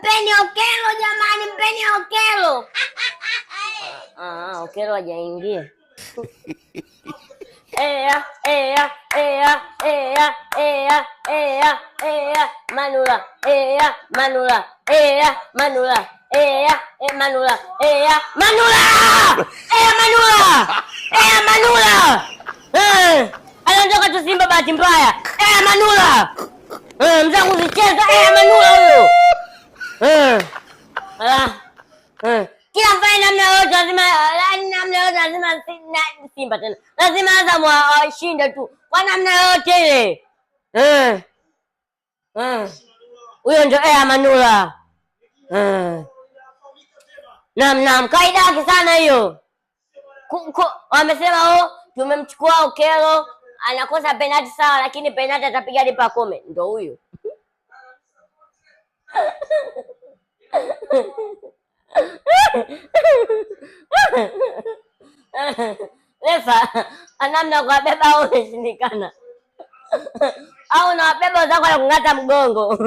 mpeni Okelo jamani, mpeni Okelo. Okelo hajaingia. Manula, Manula, Manula, Manula, Manula. Anaondoka tu Simba bahati mbaya. Manula. Mzangu zicheza Manula huyo. Kila mfanya namna yote lazima Simba tena. Lazima Azam ashinde tu. Kwa namna yote ile. Huyo ndio Manula. Naam, kaida yake sana hiyo. Wamesema tumemchukua Okelo, anakosa penalti sawa, lakini penalti atapiga hadi Pacome. Ndio huyo. Refa, namna kuwabeba au umeshindikana. Au unawabeba wenzako na kung'ata mgongo.